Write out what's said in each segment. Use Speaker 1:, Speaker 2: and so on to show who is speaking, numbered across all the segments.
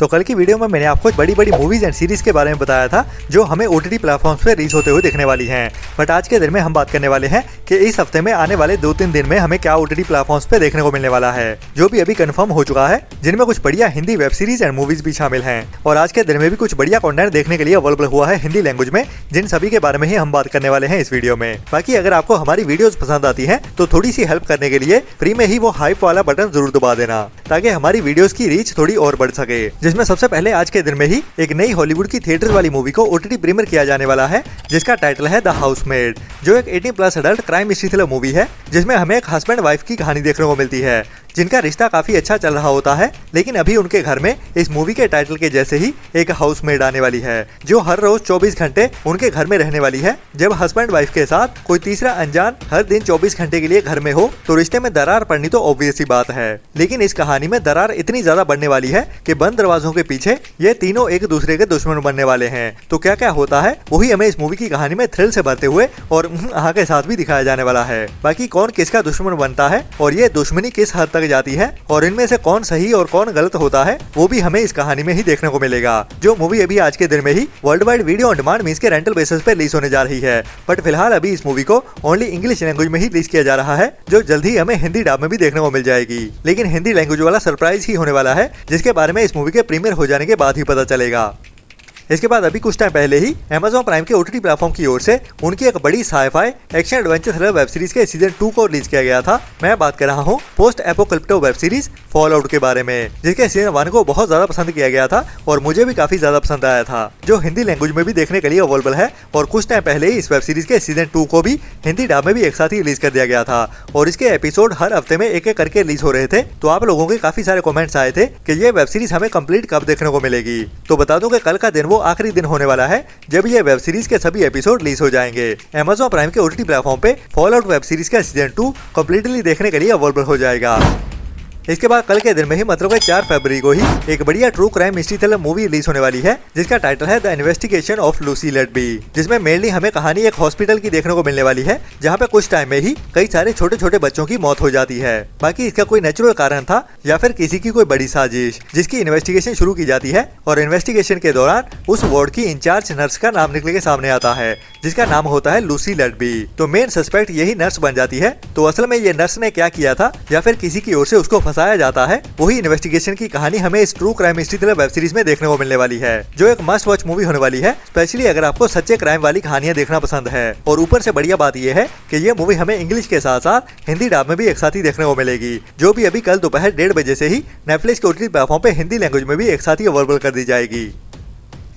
Speaker 1: तो कल की वीडियो में मैंने आपको बड़ी बड़ी मूवीज एंड सीरीज के बारे में बताया था जो हमें ओटीटी प्लेटफॉर्म्स पे रिलीज होते हुए दिखने वाली हैं। बट आज के दिन में हम बात करने वाले हैं कि इस हफ्ते में आने वाले 2-3 दिन में हमें क्या ओटीटी प्लेटफॉर्म्स पे देखने को मिलने वाला है, जो भी अभी कंफर्म हो चुका है, जिनमें कुछ बढ़िया Hindi web series and movies भी शामिल हैं। और आज के दिन में भी कुछ बढ़िया कंटेंट देखने के लिए अवेलेबल हुआ है हिंदी लैंग्वेज में, जिन सभी के बारे में ही हम बात करने वाले हैं इस वीडियो में। बाकी अगर आपको हमारी वीडियोस पसंद आती हैं तो थोड़ी सी हेल्प करने के लिए फ्री में ही वो हाइप वाला बटन जरूर दबा देना, ताकि हमारी वीडियोस की रीच थोड़ी और बढ़ सके। जिसमें सबसे पहले आज के दिन में ही एक नई हॉलीवुड की थिएटर वाली मूवी को ओटीटी प्रीमियर किया जाने वाला है, जिसका टाइटल है द हाउसमेड, जो एक 18+ adult crime mystery thriller movie है, जिसमें हमें एक हस्बैंड वाइफ की कहानी देखने को मिलती है, जिनका रिश्ता काफी अच्छा चल रहा होता है। लेकिन अभी उनके घर में इस मूवी के टाइटल के जैसे ही एक हाउसमेड आने वाली है, जो हर रोज 24 घंटे उनके घर में रहने वाली है। जब हस्बैंड वाइफ के साथ कोई तीसरा अनजान हर दिन 24 घंटे के लिए घर में हो तो रिश्ते में दरार पड़नी तो ऑब्वियस ही बात है। लेकिन इस कहानी में दरार इतनी ज्यादा बढ़ने वाली है कि बंद दरवाजों के पीछे ये तीनों एक दूसरे के दुश्मन बनने वाले हैं। तो क्या क्या होता है वही हमें इस मूवी की कहानी में थ्रिल से भरते हुए और आहा के साथ भी दिखाया जाने वाला है। बाकी कौन किसका दुश्मन बनता है और ये दुश्मनी किस हद तक जाती है और इनमें से कौन सही और कौन गलत होता है, वो भी हमें इस कहानी में ही देखने को मिलेगा। जो मूवी अभी आज के दिन में ही world wide video on demand means के रेंटल बेसिस पे रिलीज होने जा रही है। बट फिलहाल अभी इस मूवी को ओनली इंग्लिश लैंग्वेज में ही रिलीज किया जा रहा है, जो जल्द ही हमें हिंदी डब में भी देखने को मिल जाएगी। लेकिन हिंदी लैंग्वेज वाला सरप्राइज ही होने वाला है, जिसके बारे में इस मूवी के प्रीमियर हो जाने के बाद ही पता चलेगा। इसके बाद अभी कुछ टाइम पहले ही Amazon प्राइम के ओटीटी प्लेटफॉर्म की ओर से उनकी एक बड़ी sci-fi action adventure thriller web series के सीजन 2 को रिलीज किया गया था। मैं बात कर रहा हूँ पोस्ट एपोकलिप्टो वेब सीरीज फॉलआउट के बारे में, जिसके सीजन 1 को बहुत ज्यादा पसंद किया गया था और मुझे भी काफी ज्यादा पसंद आया था, जो हिंदी लैंग्वेज में भी देखने के लिए अवेलेबल है। और कुछ टाइम पहले ही इस वेब सीरीज के सीजन 2 को भी हिंदी डब में भी एक साथ ही रिलीज कर दिया गया था और इसके एपिसोड हर हफ्ते में एक एक करके रिलीज हो रहे थे। तो आप लोगों के काफी सारे कमेंट्स आए थे कि ये वेब सीरीज हमें कंप्लीट कब देखने को मिलेगी। तो बता दूं कि कल का दिन वो आखिरी दिन होने वाला है जब ये वेब सीरीज के सभी एपिसोड रिलीज हो जाएंगे। Amazon प्राइम के ओटीटी प्लेटफॉर्म पे फॉलआउट वेब सीरीज का सीजन 2 कंप्लीटली देखने के लिए अवेलेबल हो जाएगा। इसके बाद कल के दिन में ही मतलब 4 फरवरी को ही एक बढ़िया true crime mystery thriller movie release होने वाली है, जिसका टाइटल है द इन्वेस्टिगेशन ऑफ लूसी लेटबी, जिसमें मेनली हमें कहानी एक हॉस्पिटल की देखने को मिलने वाली है, जहां पे कुछ टाइम में ही कई सारे छोटे छोटे बच्चों की मौत हो जाती है। बाकी इसका कोई नेचुरल कारण था या फिर किसी की कोई बड़ी साजिश, जिसकी इन्वेस्टिगेशन शुरू की जाती है। और इन्वेस्टिगेशन के दौरान उस वार्ड की इंचार्ज नर्स का नाम निकल के सामने आता है, जिसका नाम होता है लूसी लेटबी। तो मेन सस्पेक्ट यही नर्स बन जाती है। तो असल में ये नर्स ने क्या किया था या फिर किसी की ओर से उसको फंसाया जाता है, वही इन्वेस्टिगेशन की कहानी हमें इस true crime mystery thriller web series में देखने को मिलने वाली है, जो एक मस्ट वॉच मूवी होने वाली है, स्पेशली अगर आपको सच्चे क्राइम वाली कहानियां देखना पसंद है। और ऊपर से बढ़िया बात यह है कि ये मूवी हमें इंग्लिश के साथ साथ हिंदी डब में भी एक साथ ही देखने को मिलेगी, जो भी अभी कल दोपहर 1:30 बजे से ही नेटफ्लिक्स के ओटीटी प्लेटफॉर्म पे हिंदी लैंग्वेज में भी एक साथ ही अवेलेबल कर दी जाएगी।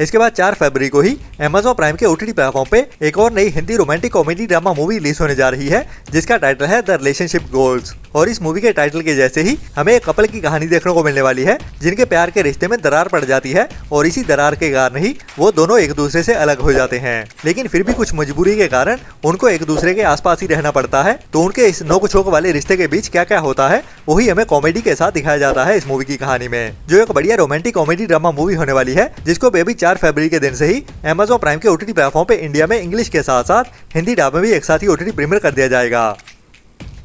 Speaker 1: इसके बाद 4 फरवरी को ही Amazon प्राइम के ओटीटी प्लेटफॉर्म पे एक और नई Hindi romantic comedy drama movie release होने जा रही है, जिसका टाइटल है द रिलेशनशिप गोल्स। और इस मूवी के टाइटल के जैसे ही हमें एक कपल की कहानी देखने को मिलने वाली है, जिनके प्यार के रिश्ते में दरार पड़ जाती है और इसी दरार के कारण ही वो दोनों एक दूसरे से अलग हो जाते हैं। लेकिन फिर भी कुछ मजबूरी के कारण उनको एक दूसरे के आसपास ही रहना पड़ता है। तो उनके इस नोक झोंक वाले रिश्ते के बीच क्या क्या होता है वही हमें कॉमेडी के साथ दिखाया जाता है इस मूवी की कहानी में, जो एक बढ़िया रोमांटिक कॉमेडी ड्रामा मूवी होने वाली है, जिसको बेबी 4 फरवरी के दिन से ही Amazon प्राइम के ओटीटी प्लेटफॉर्म पे इंडिया में इंग्लिश के साथ साथ हिंदी डब में भी एक साथ ही ओटीटी प्रीमियर कर दिया जाएगा।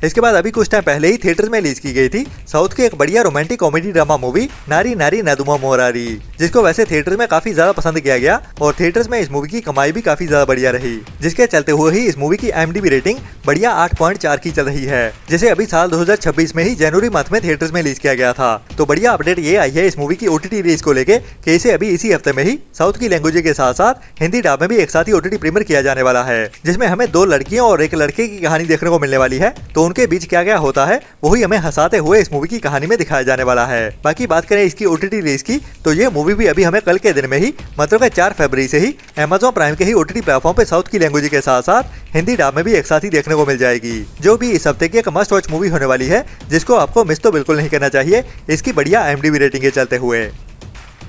Speaker 1: इसके बाद अभी कुछ टाइम पहले ही थिएटर में रिलीज की गई थी साउथ की एक बढ़िया रोमांटिक कॉमेडी ड्रामा मूवी नारी नारी नदुमा मोरारी, जिसको वैसे थिएटर में काफी ज्यादा पसंद किया गया और थिएटर्स में इस मूवी की कमाई भी काफी ज्यादा बढ़िया रही, जिसके चलते हुए ही इस मूवी की IMDb रेटिंग बढ़िया 8.4 की चल रही है, जिसे अभी साल 2026 में ही जनवरी मंथ में थिएटर्स में रिलीज किया गया था। तो बढ़िया अपडेट ये आई है इस मूवी की ओटीटी रिलीज को लेके कि इसे अभी इसी हफ्ते में ही साउथ की लैंग्वेज के साथ साथ हिंदी डब में भी एक साथ ही ओटीटी प्रीमियर किया जाने वाला है, जिसमें हमें 2 लड़कियों और एक लड़के की कहानी देखने को मिलने वाली है। तो उनके बीच क्या क्या होता है वही हमें हंसाते हुए इस मूवी की कहानी में दिखाया जाने वाला है। बाकी बात करें इसकी ओटीटी रिलीज की, तो ये मूवी भी अभी हमें कल के दिन में ही मतलब 4 फरवरी से ही Amazon प्राइम के ही ओटीटी प्लेटफॉर्म पे साउथ की लैंग्वेज के साथ साथ हिंदी डब में भी एक साथ ही देखने को मिल जाएगी, जो भी इस हफ्ते की एक मस्ट वॉच मूवी होने वाली है, जिसको आपको मिस तो बिल्कुल नहीं करना चाहिए इसकी बढ़िया IMDb रेटिंग के चलते हुए।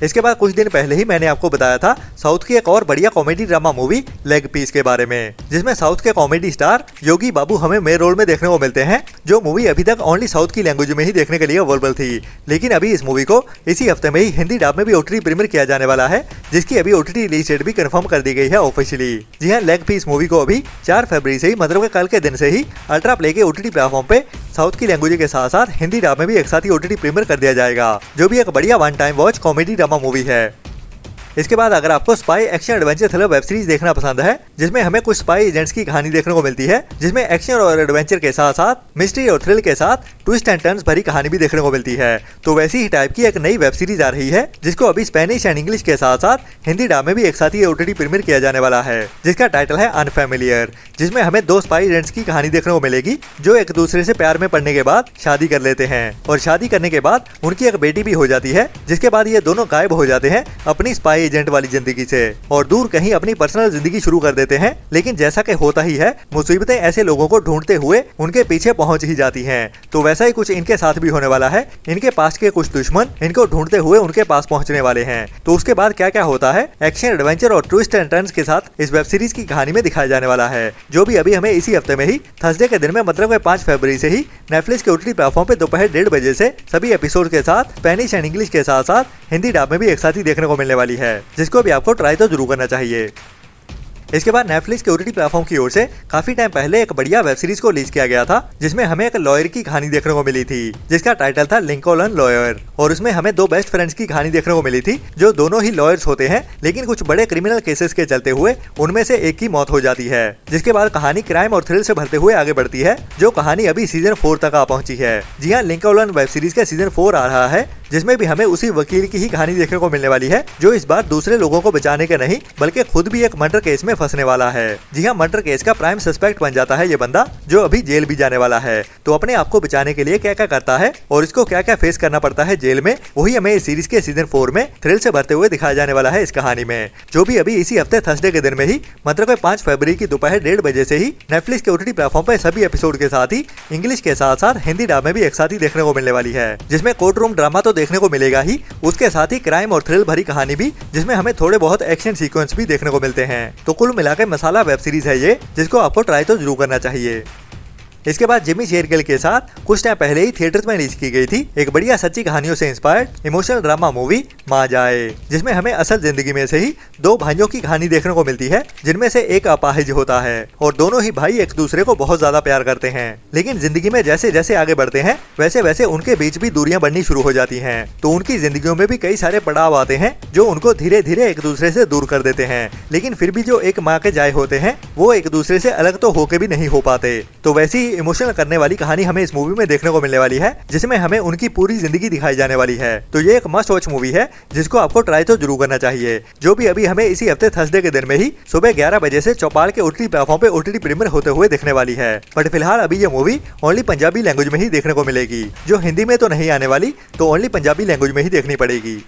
Speaker 1: इसके बाद कुछ दिन पहले ही मैंने आपको बताया था साउथ की एक और बढ़िया comedy drama movie leg piece के बारे में, जिसमें साउथ के कॉमेडी स्टार योगी बाबू हमें मेन रोल में देखने को मिलते हैं, जो मूवी अभी तक ओनली साउथ की लैंग्वेज में ही देखने के लिए अवेलेबल थी। लेकिन अभी इस मूवी को इसी हफ्ते में ही हिंदी डब में भी ओटीटी प्रीमियर किया जाने वाला है, जिसकी अभी ओटीटी रिलीज डेट भी कंफर्म कर दी गई है ऑफिशियली। जी हाँ, लेग पीस मूवी को अभी 4 फरवरी से ही मतलब कल के दिन से ही अल्ट्रा प्ले के ओटीटी प्लेटफॉर्म पे साउथ की लैंग्वेज के साथ साथ हिंदी डब में भी एक साथ ही ओटीटी प्रीमियर कर दिया जाएगा, जो भी एक बढ़िया one time watch comedy drama drama movie है। इसके बाद अगर आपको spy action adventure thriller web series देखना पसंद है, जिसमें हमें कुछ स्पाई एजेंट्स की कहानी देखने को मिलती है, जिसमें एक्शन और एडवेंचर के साथ साथ मिस्ट्री और थ्रिल के साथ ट्विस्ट एंड टर्न्स भरी कहानी भी देखने को मिलती है, तो वैसी ही टाइप की एक नई वेब सीरीज आ रही है, जिसको अभी स्पेनिश एंड इंग्लिश के साथ साथ हिंदी डब में भी एक साथ ही ओटीटी प्रीमियर किया जाने वाला है, जिसका टाइटल है अनफैमिलियर, जिसमें हमें दो स्पाई एजेंट्स की कहानी देखने को मिलेगी जो एक दूसरे से प्यार में पड़ने के बाद शादी कर लेते हैं और शादी करने के बाद उनकी एक बेटी भी हो जाती है, जिसके बाद ये दोनों गायब हो जाते हैं अपनी स्पाई एजेंट वाली जिंदगी से और दूर कहीं अपनी पर्सनल जिंदगी शुरू कर देते हैं। लेकिन जैसा कि होता ही है, मुसीबतें ऐसे लोगों को ढूंढते हुए उनके पीछे पहुंच ही जाती हैं। तो वैसा ही कुछ इनके साथ भी होने वाला है। इनके पास के कुछ दुश्मन इनको ढूंढते हुए उनके पास पहुंचने वाले हैं। तो उसके बाद क्या क्या होता है, एक्शन एडवेंचर और ट्विस्ट एंड टर्न्स के साथ इस वेब सीरीज की कहानी में दिखाया जाने वाला है, जो भी अभी हमें इसी हफ्ते में ही थर्सडे के दिन में मतलब 5 फरवरी से ही नेटफ्लिक्स के ओटीटी प्लेटफॉर्म पे दोपहर 1:30 बजे से सभी एपिसोड के साथ स्पेनिश एंड इंग्लिश के साथ साथ हिंदी डब में भी एक साथ ही देखने को मिलने वाली है, जिसको भी आपको ट्राई तो जरूर करना चाहिए। इसके बाद नेटफ्लिक्स के ओटीटी प्लेटफॉर्म की ओर से काफी टाइम पहले एक बढ़िया वेब सीरीज को रिलीज किया गया था, जिसमें हमें एक लॉयर की कहानी देखने को मिली थी, जिसका टाइटल था लिंकन लॉयर, और उसमें हमें दो बेस्ट फ्रेंड्स की कहानी देखने को मिली थी, जो दोनों ही लॉयर्स होते हैं, लेकिन कुछ बड़े क्रिमिनल केसेस के चलते हुए उनमें से एक की मौत हो जाती है। जिसके बाद कहानी क्राइम और थ्रिल से भरते हुए आगे बढ़ती है, जो कहानी अभी सीजन 4 तक आ पहुंची है। जी हाँ, लिंकन वेब सीरीज का सीजन 4 आ रहा है, जिसमें भी हमें उसी वकील की ही कहानी देखने को मिलने वाली है, जो इस बार दूसरे लोगों को बचाने के नहीं बल्कि खुद भी एक मर्डर केस में फंसने वाला है। जी हाँ, मर्डर केस का प्राइम सस्पेक्ट बन जाता है ये बंदा, जो अभी जेल भी जाने वाला है। तो अपने आप को बचाने के लिए क्या क्या करता है और इसको क्या क्या फेस करना पड़ता है जेल में, वही हमें इस सीरीज के सीजन 4 में थ्रिल से भरते हुए दिखाया जाने वाला है इस कहानी में, जो भी अभी इसी हफ्ते थर्सडे के दिन में ही मतलब 5 फरवरी की दोपहर 1:30 बजे से ही नेटफ्लिक्स के ओटीटी प्लेटफॉर्म पर सभी एपिसोड के साथ ही इंग्लिश के साथ साथ हिंदी डब में भी एक साथ ही देखने को मिलने वाली है, जिसमें कोर्ट रूम ड्रामा तो देखने को मिलेगा ही, उसके साथ ही क्राइम और थ्रिल भरी कहानी भी, जिसमें हमें थोड़े बहुत एक्शन सीक्वेंस भी देखने को मिलते हैं। तो कुल मिलाकर मसाला वेब सीरीज है ये, जिसको आपको ट्राई तो जरूर करना चाहिए। इसके बाद जिमी शेरगिल के साथ कुछ टाइम पहले ही थिएटर्स में रिलीज की गई थी एक बढ़िया सच्ची कहानियों से इंस्पायर्ड इमोशनल ड्रामा मूवी माँ जाए, जिसमें हमें असल जिंदगी में से ही दो भाइयों की कहानी देखने को मिलती है, जिनमें से एक अपाहिज होता है और दोनों ही भाई एक दूसरे को बहुत ज्यादा प्यार करते हैं। लेकिन जिंदगी में जैसे जैसे आगे बढ़ते हैं, वैसे वैसे उनके बीच भी दूरियां बढ़नी शुरू हो जाती हैं। तो उनकी जिंदगियों में भी कई सारे पड़ाव आते हैं, जो उनको धीरे धीरे एक दूसरे से दूर कर देते हैं। लेकिन फिर भी जो एक माँ के जाए होते हैं, वो एक दूसरे से अलग तो होके भी नहीं हो पाते। तो वैसी इमोशनल करने वाली कहानी हमें इस मूवी में देखने को मिलने वाली है, जिसमें हमें उनकी पूरी जिंदगी दिखाई जाने वाली है। तो ये एक मस्ट वॉच मूवी है, जिसको आपको ट्राई तो जरूर करना चाहिए, जो भी अभी हमें इसी हफ्ते थर्सडे के दिन में ही सुबह 11 बजे से चौपाल के ओटीटी प्लेटफॉर्म पे ओटीटी प्रीमियर होते हुए देखने वाली है। बट फिलहाल अभी ये मूवी ओनली पंजाबी लैंग्वेज में ही देखने को मिलेगी, जो हिंदी में तो नहीं आने वाली, तो ओनली पंजाबी लैंग्वेज में ही देखनी पड़ेगी।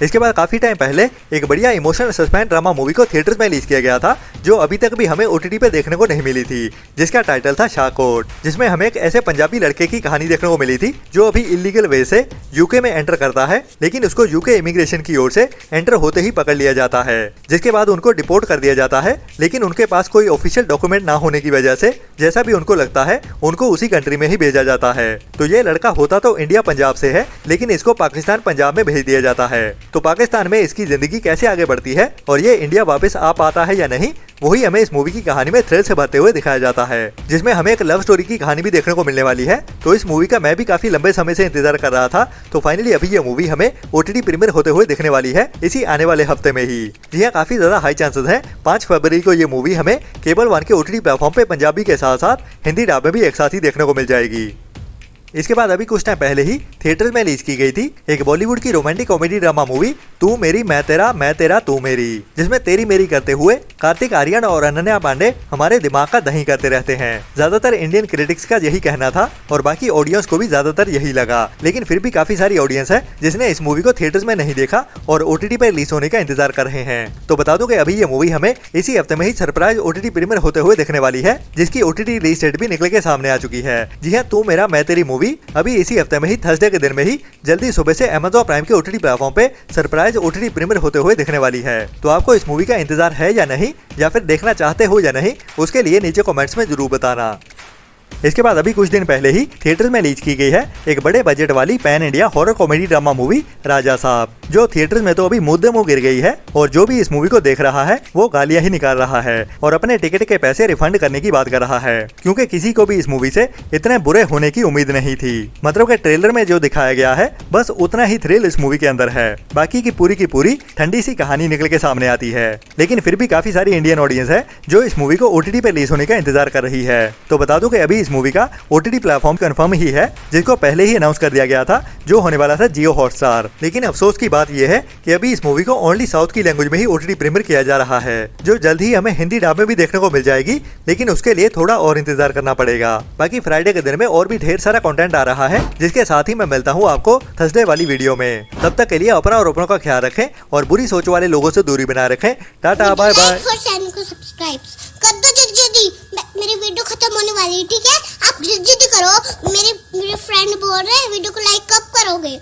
Speaker 1: इसके बाद काफी टाइम पहले एक बढ़िया इमोशनल सस्पेंस ड्रामा मूवी को थिएटर्स में रिलीज किया गया था, जो अभी तक भी हमें ओटीटी पे देखने को नहीं मिली थी, जिसका टाइटल था शाकोट, जिसमें हमें एक ऐसे पंजाबी लड़के की कहानी देखने को मिली थी, जो अभी इलीगल वे से यूके में एंटर करता है, लेकिन उसको यूके इमिग्रेशन की ओर से एंटर होते ही पकड़ लिया जाता है, जिसके बाद उनको डिपोर्ट कर दिया जाता है। लेकिन उनके पास कोई ऑफिशियल डॉक्यूमेंट ना होने की वजह से जैसा भी उनको लगता है, उनको उसी कंट्री में ही भेजा जाता है। तो ये लड़का होता तो इंडिया पंजाब से है, लेकिन इसको पाकिस्तान पंजाब में भेज दिया जाता है। तो पाकिस्तान में इसकी जिंदगी कैसे आगे बढ़ती है और ये इंडिया वापस आ पाता है या नहीं, वही हमें इस मूवी की कहानी में थ्रिल से भरते हुए दिखाया जाता है, जिसमें हमें एक लव स्टोरी की कहानी भी देखने को मिलने वाली है। तो इस मूवी का मैं भी काफी लंबे समय से इंतजार कर रहा था। तो फाइनली अभी ये मूवी हमें ओटीटी प्रीमियर होते हुए देखने वाली है इसी आने वाले हफ्ते में ही। जी हाँ, काफी ज्यादा हाई चांसेस है 5 फरवरी को ये मूवी हमें केबल 1 के ओटीटी प्लेटफॉर्म पे पंजाबी के साथ साथ हिंदी डब में भी एक साथ ही देखने को मिल जाएगी। इसके बाद अभी कुछ टाइम पहले ही थिएटर में रिलीज की गई थी एक बॉलीवुड की रोमांटिक कॉमेडी ड्रामा मूवी तू मेरी मैं तेरा तू मेरी, जिसमें तेरी मेरी करते हुए कार्तिक आर्यन और अनन्या पांडे हमारे दिमाग का दही करते रहते हैं। ज्यादातर इंडियन क्रिटिक्स का यही कहना था और बाकी ऑडियंस को भी ज्यादातर यही लगा, लेकिन फिर भी काफी सारी ऑडियंस है जिसने इस मूवी को थिएटर्स में नहीं देखा और ओटीटी पर रिलीज होने का इंतजार कर रहे हैं। तो बता दूं कि अभी ये मूवी हमें इसी हफ्ते में ही सरप्राइज ओटीटी प्रीमियर होते हुए देखने वाली है, जिसकी ओटीटी रिलीज डेट भी निकल के सामने आ चुकी है। जी हाँ, तू मेरा मैं तेरी मूवी अभी इसी हफ्ते में ही थर्सडे के दिन में ही जल्दी सुबह से Amazon प्राइम के ओटीटी प्लेटफॉर्म पे सरप्राइज ओटीटी प्रीमियर होते हुए दिखने वाली है। तो आपको इस मूवी का इंतजार है या नहीं, या फिर देखना चाहते हो या नहीं, उसके लिए नीचे कमेंट्स में जरूर बताना। इसके बाद अभी कुछ दिन पहले ही थिएटर में रिलीज की गई है एक बड़े बजट वाली pan India horror comedy drama movie Raja Saab, जो थिएटर में तो अभी मुद्दे मुंह गिर गई है और जो भी इस मूवी को देख रहा है वो गालियां ही निकाल रहा है और अपने टिकट के पैसे रिफंड करने की बात कर रहा है, क्योंकि किसी को भी इस मूवी से इतने बुरे होने की उम्मीद नहीं थी। मतलब कि ट्रेलर में जो दिखाया गया है बस उतना ही थ्रिल इस मूवी के अंदर है, बाकी की पूरी ठंडी सी कहानी निकल के सामने आती है। लेकिन फिर भी काफी सारी इंडियन ऑडियंस है जो इस मूवी को OTT पे रिलीज होने का इंतजार कर रही है। तो बता दूं कि अभी इस मूवी का OTT प्लेटफॉर्म कंफर्म ही है, जिसको पहले ही अनाउंस कर दिया गया था, जो होने वाला था जियो हॉटस्टार। लेकिन अफसोस की बात यह है कि अभी इस मूवी को ओनली साउथ की लैंग्वेज में ही OTT प्रीमियर किया जा रहा है, जो जल्द ही हमें हिंदी डब में भी देखने को मिल जाएगी, लेकिन उसके लिए थोड़ा और इंतजार करना पड़ेगा। बाकी फ्राइडे के दिन में और भी ढेर सारा कंटेंट आ रहा है, जिसके साथ ही मैं मिलता हूँ आपको थर्सडे वाली वीडियो में। तब तक के लिए अपना और अपनों का ख्याल रखें और बुरी सोच वाले लोगों से दूरी बनाए रखें। Tata bye bye.
Speaker 2: चैनल को सब्सक्राइब कर दो जल्दी, मेरी वीडियो खत्म होने वाली है, ठीक है? आप जल्दी करो, मेरे फ्रेंड बोल रहे हैं वीडियो को लाइक कब करोगे?